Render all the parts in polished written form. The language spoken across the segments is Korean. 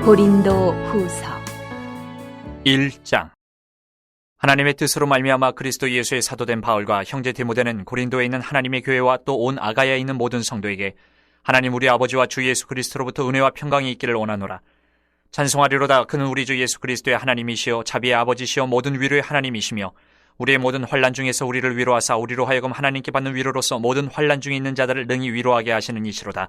고린도 후서 1장. 하나님의 뜻으로 말미암아 그리스도 예수의 사도된 바울과 형제 디모데는 고린도에 있는 하나님의 교회와 또 온 아가야에 있는 모든 성도에게 하나님 우리 아버지와 주 예수 그리스도로부터 은혜와 평강이 있기를 원하노라. 찬송하리로다. 그는 우리 주 예수 그리스도의 하나님이시요 자비의 아버지시요 모든 위로의 하나님이시며 우리의 모든 환난 중에서 우리를 위로하사 우리로 하여금 하나님께 받는 위로로서 모든 환난 중에 있는 자들을 능히 위로하게 하시는 이시로다.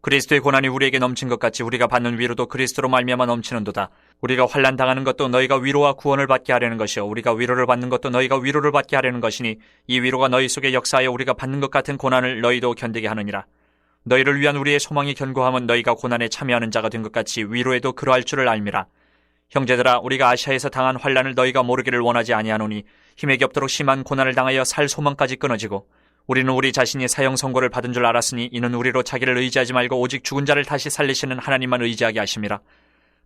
그리스도의 고난이 우리에게 넘친 것 같이 우리가 받는 위로도 그리스도로 말미암아 넘치는도다. 우리가 환난 당하는 것도 너희가 위로와 구원을 받게 하려는 것이요 우리가 위로를 받는 것도 너희가 위로를 받게 하려는 것이니 이 위로가 너희 속에 역사하여 우리가 받는 것 같은 고난을 너희도 견디게 하느니라. 너희를 위한 우리의 소망이 견고함은 너희가 고난에 참여하는 자가 된 것 같이 위로에도 그러할 줄을 알미라. 형제들아, 우리가 아시아에서 당한 환난을 너희가 모르기를 원하지 아니하노니 힘에 겹도록 심한 고난을 당하여 살 소망까지 끊어지고 우리는 우리 자신이 사형 선고를 받은 줄 알았으니 이는 우리로 자기를 의지하지 말고 오직 죽은 자를 다시 살리시는 하나님만 의지하게 하심이라.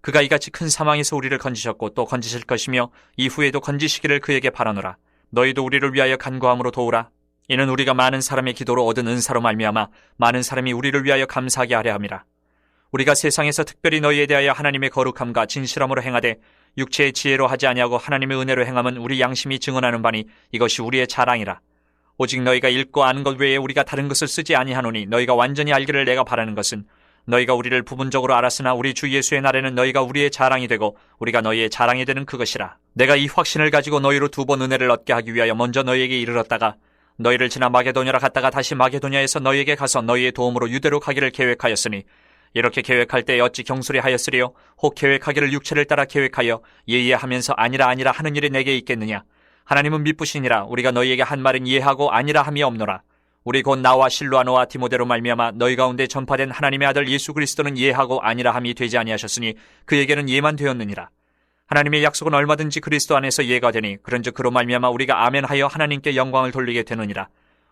그가 이같이 큰 사망에서 우리를 건지셨고 또 건지실 것이며 이후에도 건지시기를 그에게 바라노라. 너희도 우리를 위하여 간구함으로 도우라. 이는 우리가 많은 사람의 기도로 얻은 은사로 말미암아 많은 사람이 우리를 위하여 감사하게 하려 함이라. 우리가 세상에서 특별히 너희에 대하여 하나님의 거룩함과 진실함으로 행하되 육체의 지혜로 하지 아니하고 하나님의 은혜로 행함은 우리 양심이 증언하는 바니 이것이 우리의 자랑이라. 오직 너희가 읽고 아는 것 외에 우리가 다른 것을 쓰지 아니하노니 너희가 완전히 알기를 내가 바라는 것은 너희가 우리를 부분적으로 알았으나 우리 주 예수의 날에는 너희가 우리의 자랑이 되고 우리가 너희의 자랑이 되는 그것이라. 내가 이 확신을 가지고 너희로 2번 은혜를 얻게 하기 위하여 먼저 너희에게 이르렀다가 너희를 지나 마게도냐로 갔다가 다시 마게도냐에서 너희에게 가서 너희의 도움으로 유대로 가기를 계획하였으니 이렇게 계획할 때 어찌 경솔히 하였으리요? 혹 계획하기를 육체를 따라 계획하여 예의하면서 아니라 하는 일이 내게 있겠느냐? 하나님은 미쁘시니라. 우리가 너희에게 한 말은 이해하고 아니라 함이 없노라. 우리 곧 나와 실로아노와 디모데로 말미암아 너희 가운데 전파된 하나님의 아들 예수 그리스도는 예하고 아니라 함이 되지 아니하셨으니 그에게는 예만 되었느니라. 하나님의 약속은 얼마든지 그리스도 안에서 예가 되니 그런즉 그로 말미암아 우리가 아멘하여 하나님께 영광을 돌리게 되느니라.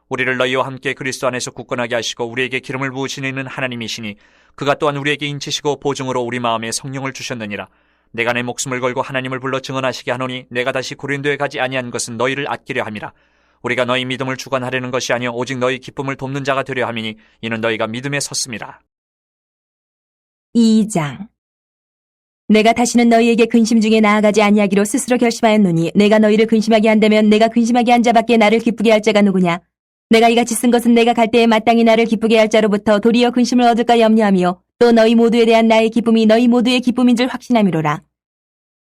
우리를 너희와 함께 그리스도 안에서 굳건하게 하시고 우리에게 기름을 부으시는 하나님이시니 그가 또한 우리에게 인치시고 보증으로 우리 마음에 성령을 주셨느니라. 내가 내 목숨을 걸고 하나님을 불러 증언하시게 하노니 내가 다시 고린도에 가지 아니한 것은 너희를 아끼려 함이라. 우리가 너희 믿음을 주관하려는 것이 아니요 오직 너희 기쁨을 돕는 자가 되려 함이니 이는 너희가 믿음에 섰음이라. 2장. 내가 다시는 너희에게 근심 중에 나아가지 아니하기로 스스로 결심하였노니 내가 너희를 근심하게 한다면 내가 근심하게 한 자밖에 나를 기쁘게 할 자가 누구냐? 내가 이같이 쓴 것은 내가 갈 때에 마땅히 나를 기쁘게 할 자로부터 도리어 근심을 얻을까 염려하며 또 너희 모두에 대한 나의 기쁨이 너희 모두의 기쁨인 줄 확신함이로라.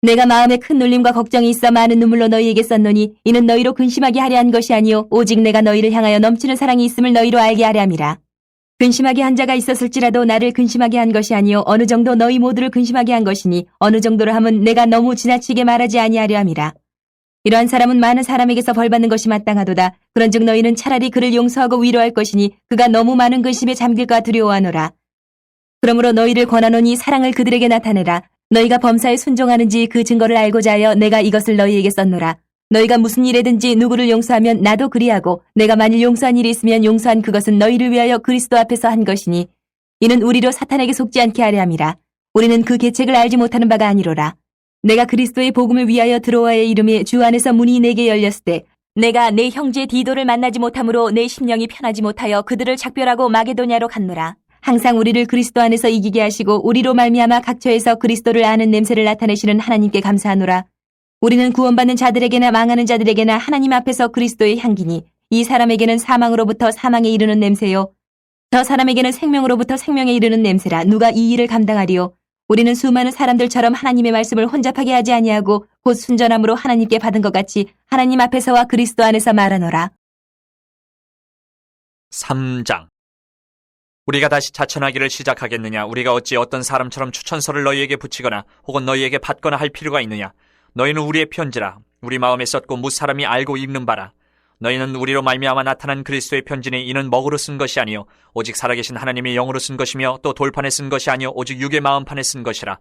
내가 마음에 큰 눌림과 걱정이 있어 많은 눈물로 너희에게 썼노니 이는 너희로 근심하게 하려 한 것이 아니요 오직 내가 너희를 향하여 넘치는 사랑이 있음을 너희로 알게 하려 함이라. 근심하게 한 자가 있었을지라도 나를 근심하게 한 것이 아니요 어느 정도 너희 모두를 근심하게 한 것이니 어느 정도로 함은 내가 너무 지나치게 말하지 아니하려 함이라. 이러한 사람은 많은 사람에게서 벌받는 것이 마땅하도다. 그런즉 너희는 차라리 그를 용서하고 위로할 것이니 그가 너무 많은 근심에 잠길까 두려워하노라. 그러므로 너희를 권하노니 사랑을 그들에게 나타내라. 너희가 범사에 순종하는지 그 증거를 알고자 하여 내가 이것을 너희에게 썼노라. 너희가 무슨 일에든지 누구를 용서하면 나도 그리하고 내가 만일 용서한 일이 있으면 용서한 그것은 너희를 위하여 그리스도 앞에서 한 것이니 이는 우리로 사탄에게 속지 않게 하려 함이라. 우리는 그 계책을 알지 못하는 바가 아니로라. 내가 그리스도의 복음을 위하여 드로아의 이름에 주 안에서 문이 내게 열렸을 때 내가 내 형제 디도를 만나지 못하므로 내 심령이 편하지 못하여 그들을 작별하고 마게도냐로 갔노라. 항상 우리를 그리스도 안에서 이기게 하시고 우리로 말미암아 각처에서 그리스도를 아는 냄새를 나타내시는 하나님께 감사하노라. 우리는 구원받는 자들에게나 망하는 자들에게나 하나님 앞에서 그리스도의 향기니 이 사람에게는 사망으로부터 사망에 이르는 냄새요 저 사람에게는 생명으로부터 생명에 이르는 냄새라. 누가 이 일을 감당하리요? 우리는 수많은 사람들처럼 하나님의 말씀을 혼잡하게 하지 아니하고 곧 순전함으로 하나님께 받은 것 같이 하나님 앞에서와 그리스도 안에서 말하노라. 3장. 우리가 다시 자천하기를 시작하겠느냐? 우리가 어찌 어떤 사람처럼 추천서를 너희에게 붙이거나 혹은 너희에게 받거나 할 필요가 있느냐? 너희는 우리의 편지라. 우리 마음에 썼고 무사람이 알고 읽는 바라. 너희는 우리로 말미암아 나타난 그리스도의 편지니 이는 먹으로 쓴 것이 아니요 오직 살아계신 하나님의 영으로 쓴 것이며 또 돌판에 쓴 것이 아니요 오직 육의 마음판에 쓴 것이라.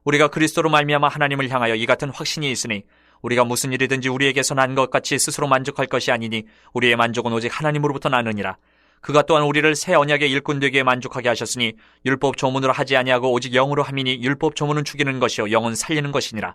우리가 그리스도로 말미암아 하나님을 향하여 이 같은 확신이 있으니 우리가 무슨 일이든지 우리에게서 난 것 같이 스스로 만족할 것이 아니니 우리의 만족은 오직 하나님으로부터 나느니라. 그가 또한 우리를 새 언약의 일꾼 되기에 만족하게 하셨으니 율법 조문으로 하지 아니하고 오직 영으로 함이니 율법 조문은 죽이는 것이요 영은 살리는 것이니라.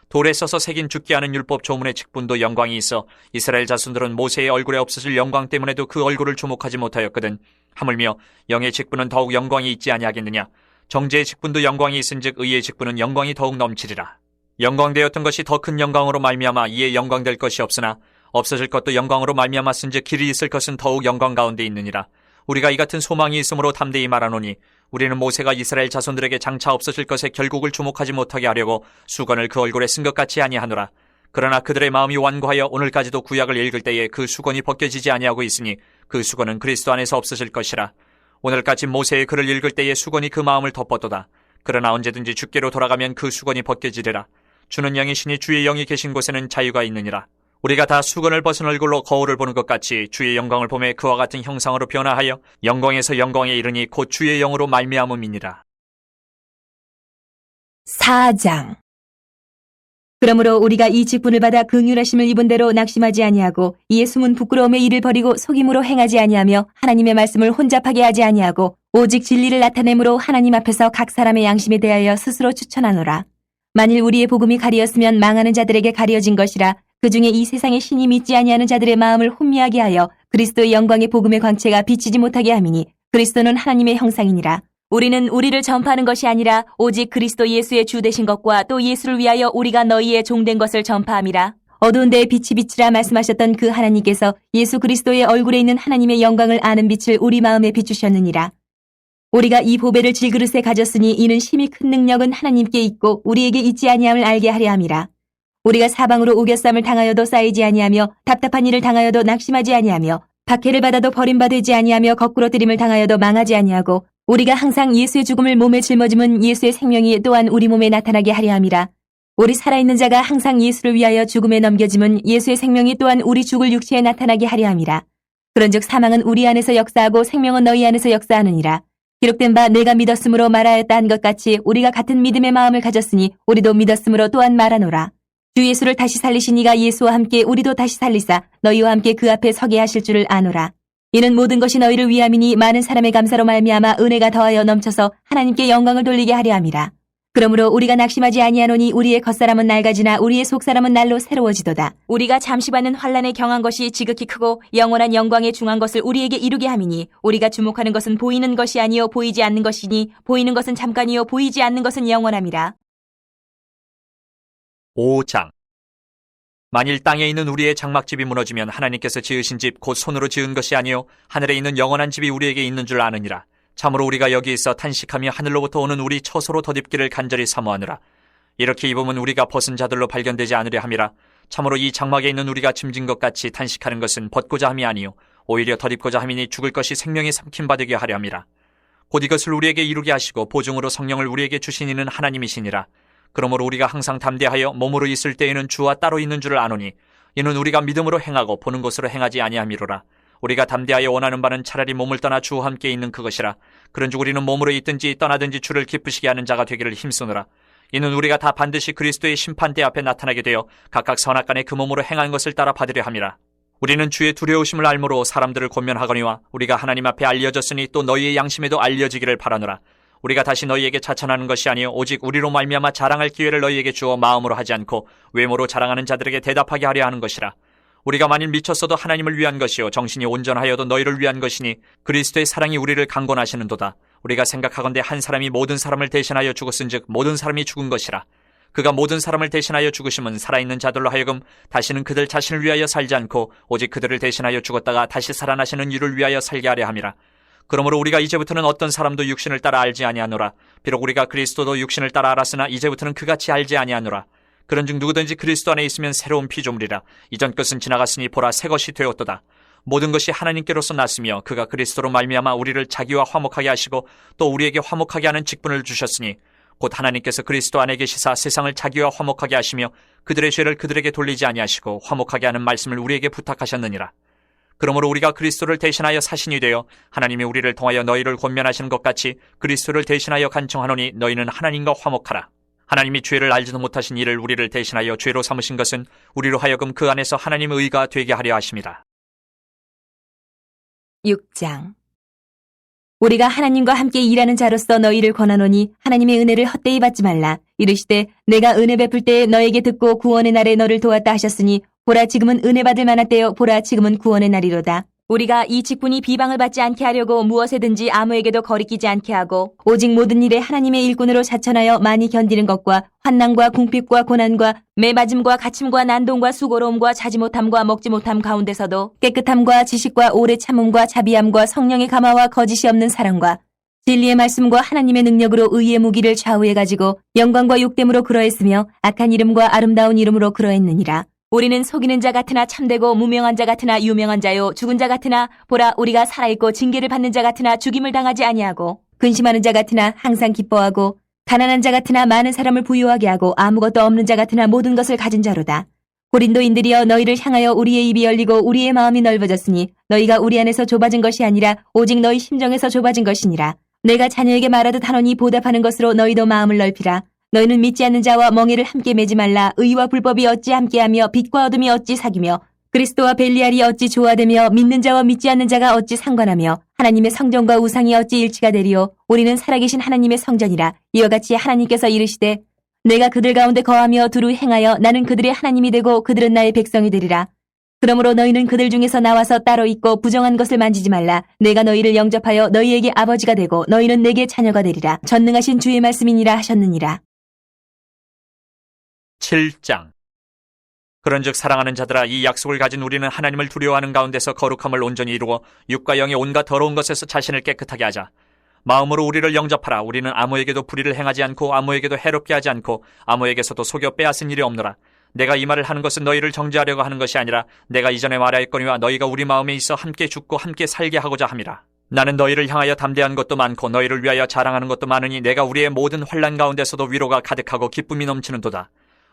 돌에 써서 새긴 죽게 하는 율법 조문의 직분도 영광이 있어 이스라엘 자손들은 모세의 얼굴에 없어질 영광 때문에도 그 얼굴을 주목하지 못하였거든. 하물며 영의 직분은 더욱 영광이 있지 아니하겠느냐? 정죄의 직분도 영광이 있은즉 의의 직분은 영광이 더욱 넘치리라. 영광되었던 것이 더 큰 영광으로 말미암아 이에 영광될 것이 없으나 없어질 것도 영광으로 말미암았은즉 길이 있을 것은 더욱 영광 가운데 있느니라. 우리가 이 같은 소망이 있으므로 담대히 말하노니 우리는 모세가 이스라엘 자손들에게 장차 없어질 것에 결국을 주목하지 못하게 하려고 수건을 그 얼굴에 쓴 것 같이 아니하노라. 그러나 그들의 마음이 완고하여 오늘까지도 구약을 읽을 때에 그 수건이 벗겨지지 아니하고 있으니 그 수건은 그리스도 안에서 없어질 것이라. 오늘까지 모세의 글을 읽을 때에 수건이 그 마음을 덮었도다. 그러나 언제든지 주께로 돌아가면 그 수건이 벗겨지리라. 주는 영이시니 주의 영이 계신 곳에는 자유가 있느니라. 우리가 다 수건을 벗은 얼굴로 거울을 보는 것 같이 주의 영광을 보매 그와 같은 형상으로 변화하여 영광에서 영광에 이르니 곧 주의 영으로 말미암음이니라. 4장. 그러므로 우리가 이 직분을 받아 긍휼하심을 입은 대로 낙심하지 아니하고 이에 숨은 부끄러움의 일을 버리고 속임으로 행하지 아니하며 하나님의 말씀을 혼잡하게 하지 아니하고 오직 진리를 나타내므로 하나님 앞에서 각 사람의 양심에 대하여 스스로 추천하노라. 만일 우리의 복음이 가리었으면 망하는 자들에게 가려진 것이라. 그 중에 이 세상의 신이 믿지 아니하는 자들의 마음을 혼미하게 하여 그리스도의 영광의 복음의 광채가 비치지 못하게 함이니 그리스도는 하나님의 형상이니라. 우리는 우리를 전파하는 것이 아니라 오직 그리스도 예수의 주 되신 것과 또 예수를 위하여 우리가 너희의 종된 것을 전파함이라. 어두운 데에 빛이 비치라 말씀하셨던 그 하나님께서 예수 그리스도의 얼굴에 있는 하나님의 영광을 아는 빛을 우리 마음에 비추셨느니라. 우리가 이 보배를 질그릇에 가졌으니 이는 심히 큰 능력은 하나님께 있고 우리에게 있지 아니함을 알게 하려 함이라. 우리가 사방으로 우겨쌈을 당하여도 쌓이지 아니하며 답답한 일을 당하여도 낙심하지 아니하며 박해를 받아도 버림받지 아니하며 거꾸로 들임을 당하여도 망하지 아니하고 우리가 항상 예수의 죽음을 몸에 짊어짐은 예수의 생명이 또한 우리 몸에 나타나게 하려 함이라. 우리 살아있는 자가 항상 예수를 위하여 죽음에 넘겨짐은 예수의 생명이 또한 우리 죽을 육체에 나타나게 하려 함이라. 그런즉 사망은 우리 안에서 역사하고 생명은 너희 안에서 역사하느니라. 기록된 바 내가 믿었으므로 말하였다 한 것 같이 우리가 같은 믿음의 마음을 가졌으니 우리도 믿었으므로 또한 말하노라. 주 예수를 다시 살리신 이가 예수와 함께 우리도 다시 살리사 너희와 함께 그 앞에 서게 하실 줄을 아노라. 이는 모든 것이 너희를 위함이니 많은 사람의 감사로 말미암아 은혜가 더하여 넘쳐서 하나님께 영광을 돌리게 하려 함이라. 그러므로 우리가 낙심하지 아니하노니 우리의 겉사람은 낡아지나 우리의 속사람은 날로 새로워지도다. 우리가 잠시 받는 환난에 경한 것이 지극히 크고 영원한 영광에 중한 것을 우리에게 이루게 함이니 우리가 주목하는 것은 보이는 것이 아니요 보이지 않는 것이니 보이는 것은 잠깐이요 보이지 않는 것은 영원함이라. 5장. 만일 땅에 있는 우리의 장막집이 무너지면 하나님께서 지으신 집 곧 손으로 지은 것이 아니요 하늘에 있는 영원한 집이 우리에게 있는 줄 아느니라. 참으로 우리가 여기 있어 탄식하며 하늘로부터 오는 우리 처소로 덧입기를 간절히 사모하느라. 이렇게 입으면 우리가 벗은 자들로 발견되지 않으려 함이라. 참으로 이 장막에 있는 우리가 짐진 것 같이 탄식하는 것은 벗고자 함이 아니요 오히려 덧입고자 함이니 죽을 것이 생명에 삼킴받게 하려 함이라. 곧 이것을 우리에게 이루게 하시고 보증으로 성령을 우리에게 주신 이는 하나님이시니라. 그러므로 우리가 항상 담대하여 몸으로 있을 때에는 주와 따로 있는 줄을 아노니 이는 우리가 믿음으로 행하고 보는 것으로 행하지 아니함이로라. 우리가 담대하여 원하는 바는 차라리 몸을 떠나 주와 함께 있는 그것이라. 그런즉 우리는 몸으로 있든지 떠나든지 주를 기쁘시게 하는 자가 되기를 힘쓰노라. 이는 우리가 다 반드시 그리스도의 심판대 앞에 나타나게 되어 각각 선악간에 그 몸으로 행한 것을 따라 받으려 함이라. 우리는 주의 두려우심을 알므로 사람들을 권면하거니와 우리가 하나님 앞에 알려졌으니 또 너희의 양심에도 알려지기를 바라노라. 우리가 다시 너희에게 자천하는 것이 아니요 오직 우리로 말미암아 자랑할 기회를 너희에게 주어 마음으로 하지 않고 외모로 자랑하는 자들에게 대답하게 하려 하는 것이라. 우리가 만일 미쳤어도 하나님을 위한 것이요 정신이 온전하여도 너희를 위한 것이니 그리스도의 사랑이 우리를 강권하시는도다. 우리가 생각하건대 한 사람이 모든 사람을 대신하여 죽었은즉 모든 사람이 죽은 것이라. 그가 모든 사람을 대신하여 죽으심은 살아있는 자들로 하여금 다시는 그들 자신을 위하여 살지 않고 오직 그들을 대신하여 죽었다가 다시 살아나시는 이를 위하여 살게 하려 함이라. 그러므로 우리가 이제부터는 어떤 사람도 육신을 따라 알지 아니하노라. 비록 우리가 그리스도도 육신을 따라 알았으나 이제부터는 그같이 알지 아니하노라. 그런즉 누구든지 그리스도 안에 있으면 새로운 피조물이라. 이전 것은 지나갔으니 보라 새 것이 되었도다. 모든 것이 하나님께로서 났으며 그가 그리스도로 말미암아 우리를 자기와 화목하게 하시고 또 우리에게 화목하게 하는 직분을 주셨으니 곧 하나님께서 그리스도 안에 계시사 세상을 자기와 화목하게 하시며 그들의 죄를 그들에게 돌리지 아니하시고 화목하게 하는 말씀을 우리에게 부탁하셨느니라. 그러므로 우리가 그리스도를 대신하여 사신이 되어 하나님이 우리를 통하여 너희를 권면하시는 것 같이 그리스도를 대신하여 간청하노니 너희는 하나님과 화목하라. 하나님이 죄를 알지도 못하신 이를 우리를 대신하여 죄로 삼으신 것은 우리로 하여금 그 안에서 하나님의 의가 되게 하려 하심이다. 6장. 우리가 하나님과 함께 일하는 자로서 너희를 권하노니 하나님의 은혜를 헛되이 받지 말라. 이르시되 내가 은혜 베풀 때에 너에게 듣고 구원의 날에 너를 도왔다 하셨으니 보라 지금은 은혜 받을 만한 때요 보라 지금은 구원의 날이로다. 우리가 이 직분이 비방을 받지 않게 하려고 무엇에든지 아무에게도 거리끼지 않게 하고 오직 모든 일에 하나님의 일꾼으로 자천하여 많이 견디는 것과 환난과 궁핍과 고난과 매맞음과 갇힘과 난동과 수고로움과 자지 못함과 먹지 못함 가운데서도 깨끗함과 지식과 오래 참음과 자비함과 성령의 감화와 거짓이 없는 사랑과 진리의 말씀과 하나님의 능력으로 의의 무기를 좌우해 가지고 영광과 욕됨으로 그러했으며 악한 이름과 아름다운 이름으로 그러했느니라. 우리는 속이는 자 같으나 참되고 무명한 자 같으나 유명한 자요 죽은 자 같으나 보라 우리가 살아있고 징계를 받는 자 같으나 죽임을 당하지 아니하고 근심하는 자 같으나 항상 기뻐하고 가난한 자 같으나 많은 사람을 부유하게 하고 아무것도 없는 자 같으나 모든 것을 가진 자로다. 고린도인들이여 너희를 향하여 우리의 입이 열리고 우리의 마음이 넓어졌으니 너희가 우리 안에서 좁아진 것이 아니라 오직 너희 심정에서 좁아진 것이니라. 내가 자녀에게 말하듯 하노니 보답하는 것으로 너희도 마음을 넓히라. 너희는 믿지 않는 자와 멍에를 함께 매지 말라. 의와 불법이 어찌 함께하며 빛과 어둠이 어찌 사귀며 그리스도와 벨리알이 어찌 조화되며 믿는 자와 믿지 않는 자가 어찌 상관하며 하나님의 성전과 우상이 어찌 일치가 되리요. 우리는 살아계신 하나님의 성전이라. 이와 같이 하나님께서 이르시되 내가 그들 가운데 거하며 두루 행하여 나는 그들의 하나님이 되고 그들은 나의 백성이 되리라. 그러므로 너희는 그들 중에서 나와서 따로 있고 부정한 것을 만지지 말라. 내가 너희를 영접하여 너희에게 아버지가 되고 너희는 내게 자녀가 되리라. 전능하신 주의 말씀이니라 하셨느니라. 7장. 그런즉 사랑하는 자들아 이 약속을 가진 우리는 하나님을 두려워하는 가운데서 거룩함을 온전히 이루고 육과 영의 온갖 더러운 것에서 자신을 깨끗하게 하자. 마음으로 우리를 영접하라. 우리는 아무에게도 불의를 행하지 않고 아무에게도 해롭게 하지 않고 아무에게서도 속여 빼앗은 일이 없노라. 내가 이 말을 하는 것은 너희를 정죄하려고 하는 것이 아니라 내가 이전에 말하였거니와 너희가 우리 마음에 있어 함께 죽고 함께 살게 하고자 함이라. 나는 너희를 향하여 담대한 것도 많고 너희를 위하여 자랑하는 것도 많으니 내가 우리의 모든 환난 가운데서도 위로가 가득하고 기쁨이 넘치는도다.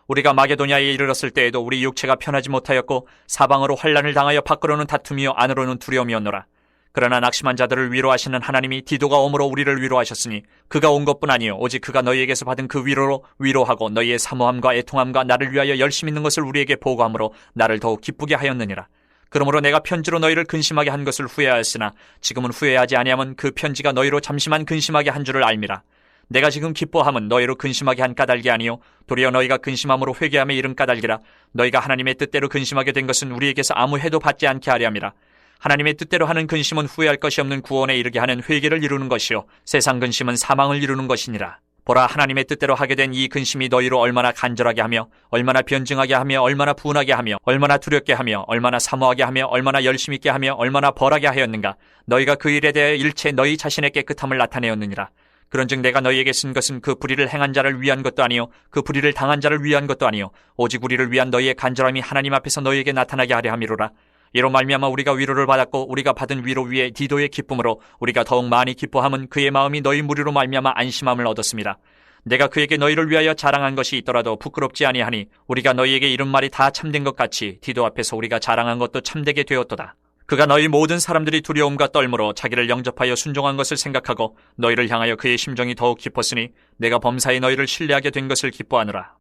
우리가 마게도냐에 이르렀을 때에도 우리 육체가 편하지 못하였고 사방으로 환난을 당하여 밖으로는 다툼이요 안으로는 두려움이었노라. 그러나 낙심한 자들을 위로하시는 하나님이 디도가 옴으로 우리를 위로하셨으니 그가 온 것뿐 아니요 오직 그가 너희에게서 받은 그 위로로 위로하고 너희의 사모함과 애통함과 나를 위하여 열심 있는 것을 우리에게 보고함으로 나를 더욱 기쁘게 하였느니라. 그러므로 내가 편지로 너희를 근심하게 한 것을 후회하였으나 지금은 후회하지 아니하면 그 편지가 너희로 잠시만 근심하게 한 줄을 알미라. 내가 지금 기뻐함은 너희로 근심하게 한 까닭이 아니요 도리어 너희가 근심함으로 회개함에 이른 까닭이라. 너희가 하나님의 뜻대로 근심하게 된 것은 우리에게서 아무 해도 받지 않게 하려 함이라. 하나님의 뜻대로 하는 근심은 후회할 것이 없는 구원에 이르게 하는 회개를 이루는 것이요 세상 근심은 사망을 이루는 것이니라. 보라 하나님의 뜻대로 하게 된 이 근심이 너희로 얼마나 간절하게 하며 얼마나 변증하게 하며 얼마나 분하게 하며 얼마나 두렵게 하며 얼마나 사모하게 하며 얼마나 열심 있게 하며 얼마나 벌하게 하였는가. 너희가 그 일에 대해 일체 너희 자신의 깨끗함을 나타내었느니라. 그런즉 내가 너희에게 쓴 것은 그 불의를 행한 자를 위한 것도 아니요 그 불의를 당한 자를 위한 것도 아니요 오직 우리를 위한 너희의 간절함이 하나님 앞에서 너희에게 나타나게 하려 함이로라. 이로 말미암아 우리가 위로를 받았고 우리가 받은 위로 위에 디도의 기쁨으로 우리가 더욱 많이 기뻐함은 그의 마음이 너희 무리로 말미암아 안심함을 얻었습니다. 내가 그에게 너희를 위하여 자랑한 것이 있더라도 부끄럽지 아니하니 우리가 너희에게 이른 말이 다 참된 것 같이 디도 앞에서 우리가 자랑한 것도 참되게 되었도다. 그가 너희 모든 사람들이 두려움과 떨므로 자기를 영접하여 순종한 것을 생각하고 너희를 향하여 그의 심정이 더욱 깊었으니 내가 범사에 너희를 신뢰하게 된 것을 기뻐하노라.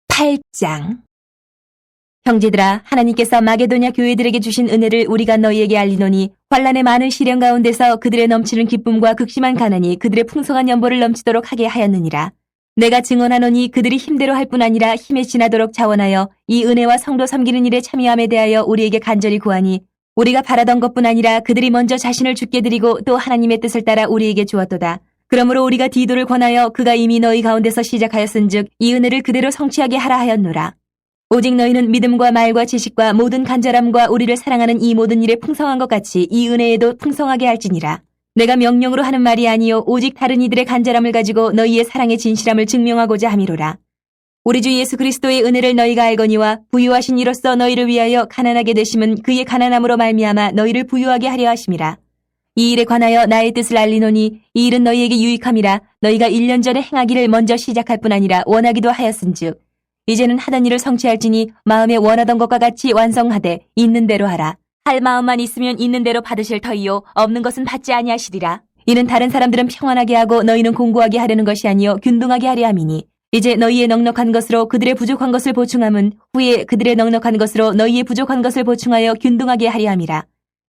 8장. 형제들아 하나님께서 마게도냐 교회들에게 주신 은혜를 우리가 너희에게 알리노니 환난의 많은 시련 가운데서 그들의 넘치는 기쁨과 극심한 가난이 그들의 풍성한 연보를 넘치도록 하게 하였느니라. 내가 증언하노니 그들이 힘대로 할 뿐 아니라 힘에 지나도록 자원하여 이 은혜와 성도 섬기는 일에 참여함에 대하여 우리에게 간절히 구하니 우리가 바라던 것뿐 아니라 그들이 먼저 자신을 주께 드리고 또 하나님의 뜻을 따라 우리에게 주었도다. 그러므로 우리가 디도를 권하여 그가 이미 너희 가운데서 시작하였은즉 이 은혜를 그대로 성취하게 하라 하였노라. 오직 너희는 믿음과 말과 지식과 모든 간절함과 우리를 사랑하는 이 모든 일에 풍성한 것 같이 이 은혜에도 풍성하게 할지니라. 내가 명령으로 하는 말이 아니요 오직 다른 이들의 간절함을 가지고 너희의 사랑의 진실함을 증명하고자 함이로라. 우리 주 예수 그리스도의 은혜를 너희가 알거니와 부유하신 이로써 너희를 위하여 가난하게 되심은 그의 가난함으로 말미암아 너희를 부유하게 하려 하심이라. 이 일에 관하여 나의 뜻을 알리노니 이 일은 너희에게 유익함이라. 너희가 1년 전에 행하기를 먼저 시작할 뿐 아니라 원하기도 하였은즉 이제는 하던 일을 성취할지니 마음에 원하던 것과 같이 완성하되 있는 대로 하라. 할 마음만 있으면 있는 대로 받으실 터이요 없는 것은 받지 아니하시리라. 이는 다른 사람들은 평안하게 하고 너희는 공고하게 하려는 것이 아니요 균등하게 하려 함이니 이제 너희의 넉넉한 것으로 그들의 부족한 것을 보충함은 후에 그들의 넉넉한 것으로 너희의 부족한 것을 보충하여 균등하게 하려 함이라.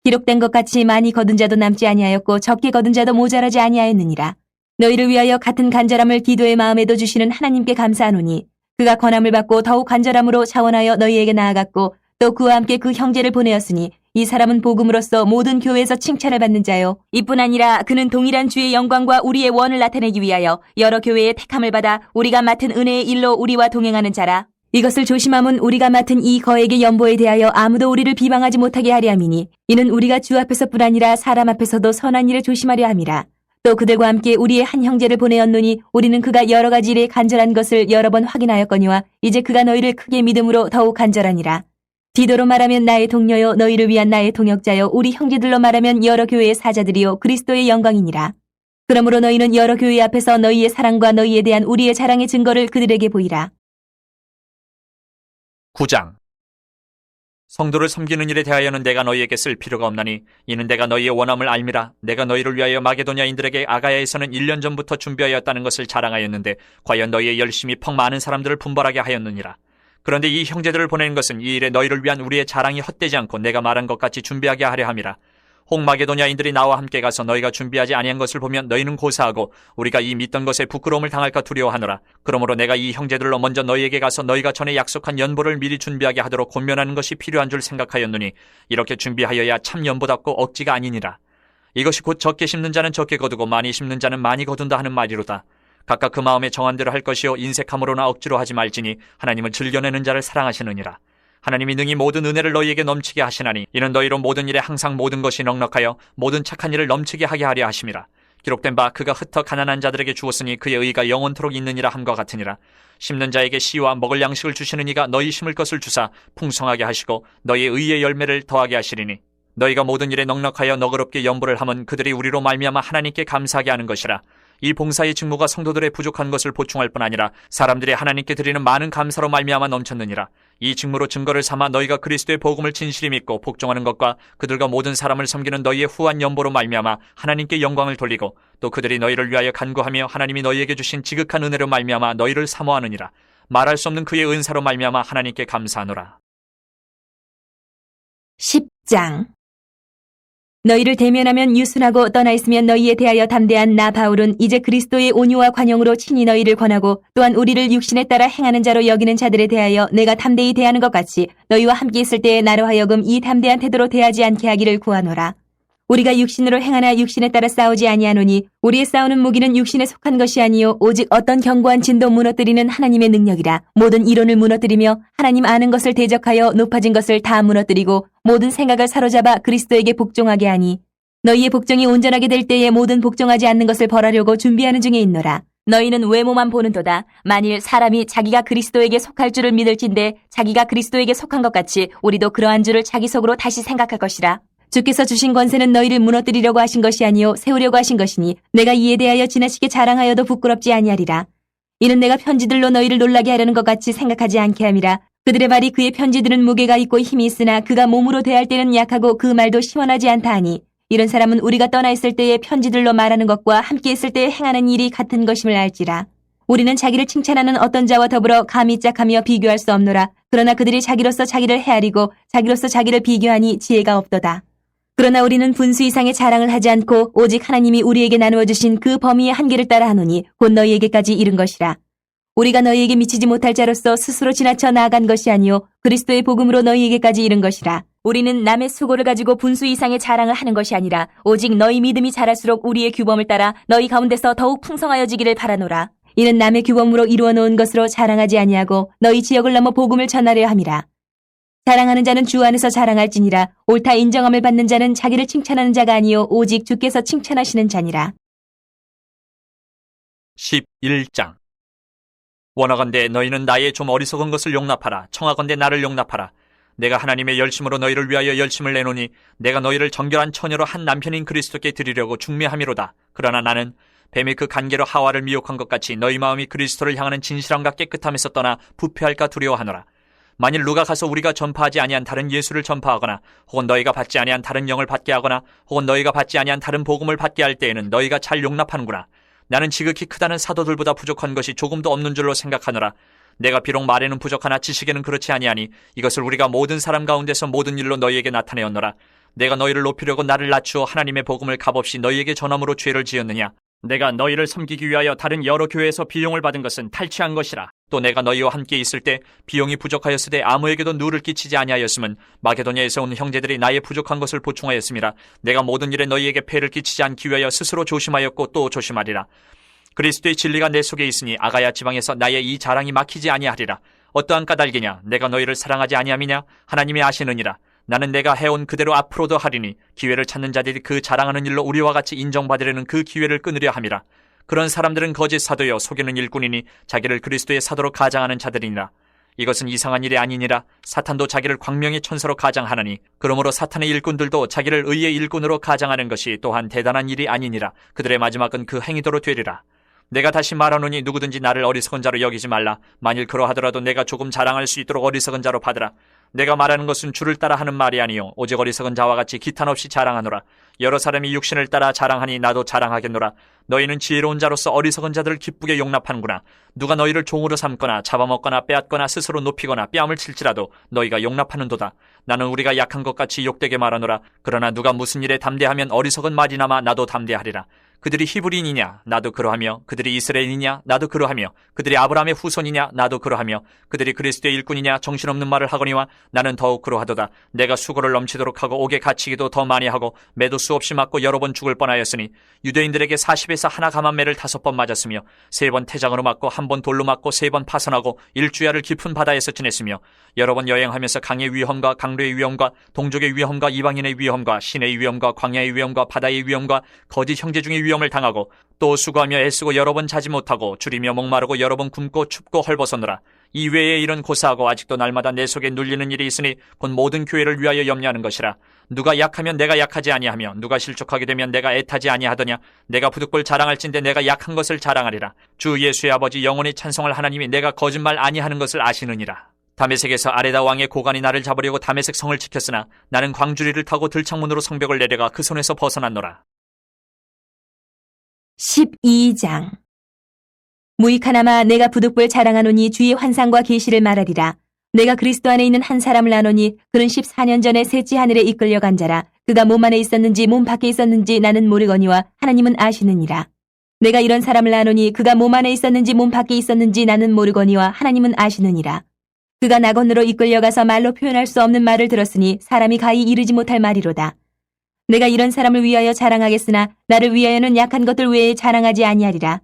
기록된 것 같이 많이 거둔 자도 남지 아니하였고 적게 거둔 자도 모자라지 아니하였느니라. 너희를 위하여 같은 간절함을 디도의 마음에도 주시는 하나님께 감사하노니 그가 권함을 받고 더욱 간절함으로 자원하여 너희에게 나아갔고 또 그와 함께 그 형제를 보내었으니 이 사람은 복음으로써 모든 교회에서 칭찬을 받는 자요. 이뿐 아니라 그는 동일한 주의 영광과 우리의 원을 나타내기 위하여 여러 교회의 택함을 받아 우리가 맡은 은혜의 일로 우리와 동행하는 자라. 이것을 조심함은 우리가 맡은 이 거액의 연보에 대하여 아무도 우리를 비방하지 못하게 하려 함이니 이는 우리가 주 앞에서뿐 아니라 사람 앞에서도 선한 일을 조심하려 함이라. 또 그들과 함께 우리의 한 형제를 보내었노니 우리는 그가 여러 가지 일에 간절한 것을 여러 번 확인하였거니와 이제 그가 너희를 크게 믿음으로 더욱 간절하니라. 디도로 말하면 나의 동료요 너희를 위한 나의 동역자요 우리 형제들로 말하면 여러 교회의 사자들이요 그리스도의 영광이니라. 그러므로 너희는 여러 교회 앞에서 너희의 사랑과 너희에 대한 우리의 자랑의 증거를 그들에게 보이라. 9장. 성도를 섬기는 일에 대하여는 내가 너희에게 쓸 필요가 없나니 이는 내가 너희의 원함을 알미라. 내가 너희를 위하여 마게도냐인들에게 아가야에서는 1년 전부터 준비하였다는 것을 자랑하였는데 과연 너희의 열심이 퍽 많은 사람들을 분벌하게 하였느니라. 그런데 이 형제들을 보내는 것은 이 일에 너희를 위한 우리의 자랑이 헛되지 않고 내가 말한 것 같이 준비하게 하려 함이라. 혹 마게도냐인들이 나와 함께 가서 너희가 준비하지 아니한 것을 보면 너희는 고사하고 우리가 이 믿던 것에 부끄러움을 당할까 두려워하노라. 그러므로 내가 이 형제들로 먼저 너희에게 가서 너희가 전에 약속한 연보를 미리 준비하게 하도록 권면하는 것이 필요한 줄 생각하였노니 이렇게 준비하여야 참 연보답고 억지가 아니니라. 이것이 곧 적게 심는 자는 적게 거두고 많이 심는 자는 많이 거둔다 하는 말이로다. 각각 그 마음에 정한 대로 할 것이요 인색함으로나 억지로 하지 말지니 하나님은 즐겨내는 자를 사랑하시느니라. 하나님이 능히 모든 은혜를 너희에게 넘치게 하시나니 이는 너희로 모든 일에 항상 모든 것이 넉넉하여 모든 착한 일을 넘치게 하게 하려 하심이라. 기록된 바 그가 흩어 가난한 자들에게 주었으니 그의 의가 영원토록 있느니라 함과 같으니라. 심는 자에게 씨와 먹을 양식을 주시는 이가 너희 심을 것을 주사 풍성하게 하시고 너희의 의의 열매를 더하게 하시리니 너희가 모든 일에 넉넉하여 너그럽게 연보를 함은 그들이 우리로 말미암아 하나님께 감사하게 하는 것이라. 이 봉사의 직무가 성도들의 부족한 것을 보충할 뿐 아니라 사람들이 하나님께 드리는 많은 감사로 말미암아 넘쳤느니라. 이 직무로 증거를 삼아 너희가 그리스도의 복음을 진실히 믿고 복종하는 것과 그들과 모든 사람을 섬기는 너희의 후한 연보로 말미암아 하나님께 영광을 돌리고 또 그들이 너희를 위하여 간구하며 하나님이 너희에게 주신 지극한 은혜로 말미암아 너희를 사모하느니라. 말할 수 없는 그의 은사로 말미암아 하나님께 감사하노라. 10장. 너희를 대면하면 유순하고 떠나 있으면 너희에 대하여 담대한 나 바울은 이제 그리스도의 온유와 관용으로 친히 너희를 권하고 또한 우리를 육신에 따라 행하는 자로 여기는 자들에 대하여 내가 담대히 대하는 것 같이 너희와 함께 있을 때에 나로 하여금 이 담대한 태도로 대하지 않게 하기를 구하노라. 우리가 육신으로 행하나 육신에 따라 싸우지 아니하노니 우리의 싸우는 무기는 육신에 속한 것이 아니요 오직 어떤 견고한 진도 무너뜨리는 하나님의 능력이라. 모든 이론을 무너뜨리며 하나님 아는 것을 대적하여 높아진 것을 다 무너뜨리고 모든 생각을 사로잡아 그리스도에게 복종하게 하니 너희의 복종이 온전하게 될 때에 모든 복종하지 않는 것을 벌하려고 준비하는 중에 있노라. 너희는 외모만 보는도다. 만일 사람이 자기가 그리스도에게 속할 줄을 믿을진대 자기가 그리스도에게 속한 것 같이 우리도 그러한 줄을 자기 속으로 다시 생각할 것이라. 주께서 주신 권세는 너희를 무너뜨리려고 하신 것이 아니요 세우려고 하신 것이니 내가 이에 대하여 지나치게 자랑하여도 부끄럽지 아니하리라. 이는 내가 편지들로 너희를 놀라게 하려는 것 같이 생각하지 않게 함이라. 그들의 말이 그의 편지들은 무게가 있고 힘이 있으나 그가 몸으로 대할 때는 약하고 그 말도 시원하지 않다 하니 이런 사람은 우리가 떠나 있을 때에 편지들로 말하는 것과 함께 있을 때에 행하는 일이 같은 것임을 알지라. 우리는 자기를 칭찬하는 어떤 자와 더불어 감히 짝하며 비교할 수 없노라. 그러나 그들이 자기로서 자기를 헤아리고 자기로서 자기를 비교하니 지혜가 없도다. 그러나 우리는 분수 이상의 자랑을 하지 않고 오직 하나님이 우리에게 나누어 주신 그 범위의 한계를 따라 하노니 곧 너희에게까지 이른 것이라. 우리가 너희에게 미치지 못할 자로서 스스로 지나쳐 나아간 것이 아니요 그리스도의 복음으로 너희에게까지 이른 것이라. 우리는 남의 수고를 가지고 분수 이상의 자랑을 하는 것이 아니라 오직 너희 믿음이 자랄수록 우리의 규범을 따라 너희 가운데서 더욱 풍성하여지기를 바라노라. 이는 남의 규범으로 이루어 놓은 것으로 자랑하지 아니하고 너희 지역을 넘어 복음을 전하려 함이라. 자랑하는 자는 주 안에서 자랑할지니라. 옳다 인정함을 받는 자는 자기를 칭찬하는 자가 아니요 오직 주께서 칭찬하시는 자니라. 11장. 원하건대 너희는 나의 좀 어리석은 것을 용납하라. 청하건대 나를 용납하라. 내가 하나님의 열심으로 너희를 위하여 열심을 내노니 내가 너희를 정결한 처녀로 한 남편인 그리스도께 드리려고 중매함이로다. 그러나 나는 뱀이 그 간계로 하와를 미혹한 것 같이 너희 마음이 그리스도를 향하는 진실함과 깨끗함에서 떠나 부패할까 두려워하노라. 만일 누가 가서 우리가 전파하지 아니한 다른 예수를 전파하거나 혹은 너희가 받지 아니한 다른 영을 받게 하거나 혹은 너희가 받지 아니한 다른 복음을 받게 할 때에는 너희가 잘 용납하는구나. 나는 지극히 크다는 사도들보다 부족한 것이 조금도 없는 줄로 생각하노라. 내가 비록 말에는 부족하나 지식에는 그렇지 아니하니 이것을 우리가 모든 사람 가운데서 모든 일로 너희에게 나타내었노라. 내가 너희를 높이려고 나를 낮추어 하나님의 복음을 값없이 너희에게 전함으로 죄를 지었느냐. 내가 너희를 섬기기 위하여 다른 여러 교회에서 비용을 받은 것은 탈취한 것이라. 또 내가 너희와 함께 있을 때 비용이 부족하였으되 아무에게도 누를 끼치지 아니하였음은 마게도냐에서 온 형제들이 나의 부족한 것을 보충하였음이라. 내가 모든 일에 너희에게 폐를 끼치지 않기 위하여 스스로 조심하였고 또 조심하리라. 그리스도의 진리가 내 속에 있으니 아가야 지방에서 나의 이 자랑이 막히지 아니하리라. 어떠한 까닭이냐? 내가 너희를 사랑하지 아니함이냐? 하나님이 아시느니라. 나는 내가 해온 그대로 앞으로도 하리니 기회를 찾는 자들이 그 자랑하는 일로 우리와 같이 인정받으려는 그 기회를 끊으려 함이라. 그런 사람들은 거짓 사도여 속이는 일꾼이니 자기를 그리스도의 사도로 가장하는 자들이니라. 이것은 이상한 일이 아니니라. 사탄도 자기를 광명의 천사로 가장하나니 그러므로 사탄의 일꾼들도 자기를 의의 일꾼으로 가장하는 것이 또한 대단한 일이 아니니라. 그들의 마지막은 그 행위대로 되리라. 내가 다시 말하노니 누구든지 나를 어리석은 자로 여기지 말라. 만일 그러하더라도 내가 조금 자랑할 수 있도록 어리석은 자로 받으라. 내가 말하는 것은 주를 따라 하는 말이 아니요 오직 어리석은 자와 같이 기탄 없이 자랑하노라. 여러 사람이 육신을 따라 자랑하니 나도 자랑하겠노라. 너희는 지혜로운 자로서 어리석은 자들을 기쁘게 용납하는구나. 누가 너희를 종으로 삼거나 잡아먹거나 빼앗거나 스스로 높이거나 뺨을 칠지라도 너희가 용납하는도다. 나는 우리가 약한 것 같이 욕되게 말하노라. 그러나 누가 무슨 일에 담대하면 어리석은 말이나마 나도 담대하리라. 그들이 히브리인이냐? 나도 그러하며 그들이 이스라엘이냐? 나도 그러하며 그들이 아브라함의 후손이냐? 나도 그러하며 그들이 그리스도의 일꾼이냐? 정신없는 말을 하거니와 나는 더욱 그러하도다. 내가 수고를 넘치도록 하고 옥에 갇히기도 더 많이 하고 매도 수없이 맞고 여러 번 죽을 뻔하였으니 유대인들에게 40에서 하나 감한 매를 5번 맞았으며 3번 태장으로 맞고 1번 돌로 맞고 3번 파선하고 일주야를 깊은 바다에서 지냈으며 여러 번 여행하면서 강의 위험과 강류의 위험과 동족의 위험과 이방인의 위험과 신의 위험과 광야의 위험과 바다의 위험과 거짓 형제 중의 위험을 당하고 또 수고하며 애쓰고 여러 번 자지 못하고 줄이며 목마르고 여러 번 굶고 춥고 헐벗었노라. 이 외에 일은 고사하고 아직도 날마다 내 속에 눌리는 일이 있으니 곧 모든 교회를 위하여 염려하는 것이라. 누가 약하면 내가 약하지 아니하며 누가 실족하게 되면 내가 애타지 아니하더냐. 내가 부득불 자랑할진대 내가 약한 것을 자랑하리라. 주 예수의 아버지 영원히 찬송할 하나님이 내가 거짓말 아니하는 것을 아시느니라. 다메섹에서 아레다 왕의 고관이 나를 잡으려고 다메섹 성을 지켰으나 나는 광주리를 타고 들창문으로 성벽을 내려가 그 손에서 벗어났노라. 12장. 무익하나마 내가 부득불 자랑하노니 주의 환상과 계시를 말하리라. 내가 그리스도 안에 있는 한 사람을 아노니 그는 14년 전에 셋째 하늘에 이끌려간 자라. 그가 몸 안에 있었는지 몸 밖에 있었는지 나는 모르거니와 하나님은 아시느니라. 내가 이런 사람을 아노니 그가 몸 안에 있었는지 몸 밖에 있었는지 나는 모르거니와 하나님은 아시느니라. 그가 낙원으로 이끌려가서 말로 표현할 수 없는 말을 들었으니 사람이 가히 이르지 못할 말이로다. 내가 이런 사람을 위하여 자랑하겠으나 나를 위하여는 약한 것들 외에 자랑하지 아니하리라.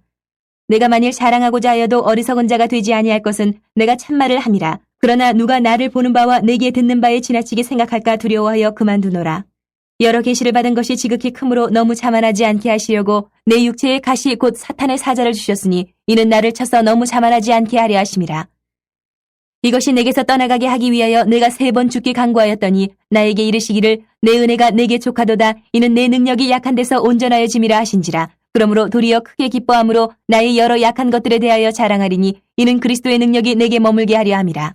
내가 만일 자랑하고자 하여도 어리석은 자가 되지 아니할 것은 내가 참말을 함이라. 그러나 누가 나를 보는 바와 내게 듣는 바에 지나치게 생각할까 두려워하여 그만두노라. 여러 계시를 받은 것이 지극히 크므로 너무 자만하지 않게 하시려고 내 육체의 가시 곧 사탄의 사자를 주셨으니 이는 나를 쳐서 너무 자만하지 않게 하려 하심이라. 이것이 내게서 떠나가게 하기 위하여 내가 3번 죽게 간구하였더니 나에게 이르시기를 내 은혜가 내게 족하도다. 이는 내 능력이 약한 데서 온전하여 짐이라 하신지라. 그러므로 도리어 크게 기뻐함으로 나의 여러 약한 것들에 대하여 자랑하리니 이는 그리스도의 능력이 내게 머물게 하려 함이라.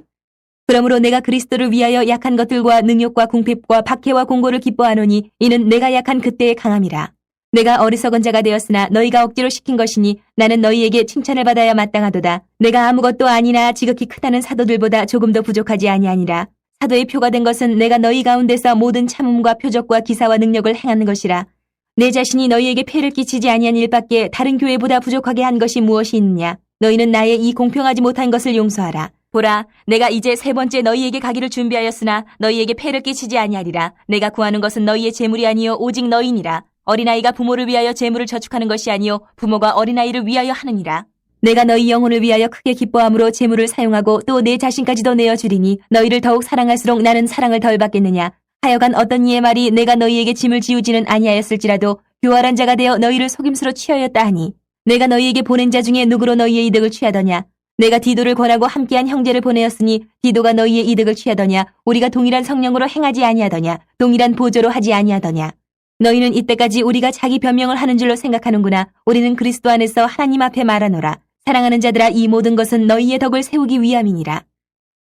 그러므로 내가 그리스도를 위하여 약한 것들과 능욕과 궁핍과 박해와 공고를 기뻐하노니 이는 내가 약한 그때의 강함이라. 내가 어리석은 자가 되었으나 너희가 억지로 시킨 것이니 나는 너희에게 칭찬을 받아야 마땅하도다. 내가 아무것도 아니나 지극히 크다는 사도들보다 조금도 부족하지 아니하니라. 사도의 표가 된 것은 내가 너희 가운데서 모든 참음과 표적과 기사와 능력을 행하는 것이라. 내 자신이 너희에게 폐를 끼치지 아니한 일밖에 다른 교회보다 부족하게 한 것이 무엇이 있느냐. 너희는 나의 이 공평하지 못한 것을 용서하라. 보라, 내가 이제 3번째 너희에게 가기를 준비하였으나 너희에게 폐를 끼치지 아니하리라. 내가 구하는 것은 너희의 재물이 아니요 오직 너희니라. 어린아이가 부모를 위하여 재물을 저축하는 것이 아니요 부모가 어린아이를 위하여 하느니라. 내가 너희 영혼을 위하여 크게 기뻐함으로 재물을 사용하고 또 내 자신까지도 내어주리니 너희를 더욱 사랑할수록 나는 사랑을 덜 받겠느냐. 하여간 어떤 이의 말이 내가 너희에게 짐을 지우지는 아니하였을지라도 교활한 자가 되어 너희를 속임수로 취하였다 하니 내가 너희에게 보낸 자 중에 누구로 너희의 이득을 취하더냐. 내가 디도를 권하고 함께한 형제를 보내었으니 디도가 너희의 이득을 취하더냐. 우리가 동일한 성령으로 행하지 아니하더냐. 동일한 보조로 하지 아니하더냐. 너희는 이때까지 우리가 자기 변명을 하는 줄로 생각하는구나. 우리는 그리스도 안에서 하나님 앞에 말하노라. 사랑하는 자들아, 이 모든 것은 너희의 덕을 세우기 위함이니라.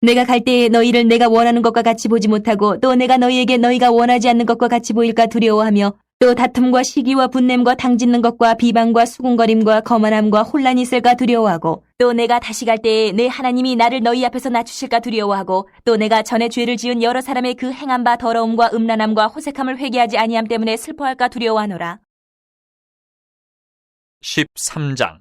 내가 갈 때에 너희를 내가 원하는 것과 같이 보지 못하고 또 내가 너희에게 너희가 원하지 않는 것과 같이 보일까 두려워하며 또 다툼과 시기와 분냄과 당짓는 것과 비방과 수군거림과 거만함과 혼란이 있을까 두려워하고 또 내가 다시 갈 때에 내 하나님이 나를 너희 앞에서 낮추실까 두려워하고 또 내가 전에 죄를 지은 여러 사람의 그 행한 바 더러움과 음란함과 호색함을 회개하지 아니함 때문에 슬퍼할까 두려워하노라. 13장.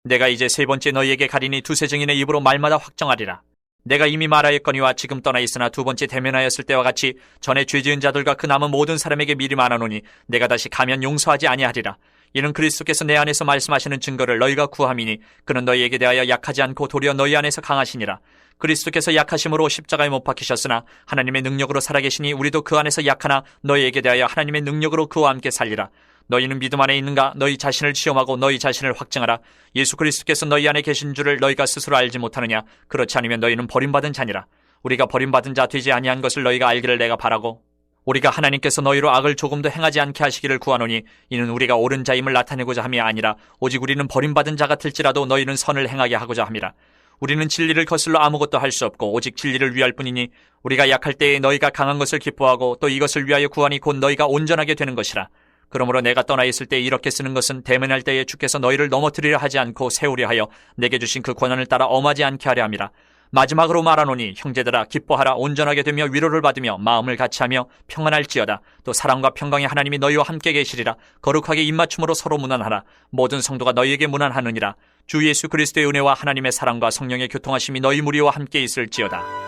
내가 이제 세 번째 너희에게 가리니 두세 증인의 입으로 말마다 확정하리라. 내가 이미 말하였거니와 지금 떠나 있으나 두 번째 대면하였을 때와 같이 전에 죄 지은 자들과 그 남은 모든 사람에게 미리 말하노니 내가 다시 가면 용서하지 아니하리라. 이는 그리스도께서 내 안에서 말씀하시는 증거를 너희가 구함이니 그는 너희에게 대하여 약하지 않고 도리어 너희 안에서 강하시니라. 그리스도께서 약하심으로 십자가에 못 박히셨으나 하나님의 능력으로 살아계시니 우리도 그 안에서 약하나 너희에게 대하여 하나님의 능력으로 그와 함께 살리라. 너희는 믿음 안에 있는가? 너희 자신을 시험하고 너희 자신을 확증하라. 예수 그리스도께서 너희 안에 계신 줄을 너희가 스스로 알지 못하느냐? 그렇지 않으면 너희는 버림받은 자니라. 우리가 버림받은 자 되지 아니한 것을 너희가 알기를 내가 바라고 우리가 하나님께서 너희로 악을 조금도 행하지 않게 하시기를 구하노니 이는 우리가 옳은 자임을 나타내고자 함이 아니라 오직 우리는 버림받은 자 같을지라도 너희는 선을 행하게 하고자 함이라. 우리는 진리를 거슬러 아무것도 할 수 없고 오직 진리를 위할 뿐이니 우리가 약할 때에 너희가 강한 것을 기뻐하고 또 이것을 위하여 구하니 곧 너희가 온전하게 되는 것이라. 그러므로 내가 떠나 있을 때 이렇게 쓰는 것은 대면할 때에 주께서 너희를 넘어뜨리려 하지 않고 세우려 하여 내게 주신 그 권한을 따라 엄하지 않게 하려 함이라. 마지막으로 말하노니 형제들아 기뻐하라. 온전하게 되며 위로를 받으며 마음을 같이하며 평안할지어다. 또 사랑과 평강의 하나님이 너희와 함께 계시리라. 거룩하게 입맞춤으로 서로 문안하라. 모든 성도가 너희에게 문안하느니라. 주 예수 그리스도의 은혜와 하나님의 사랑과 성령의 교통하심이 너희 무리와 함께 있을지어다.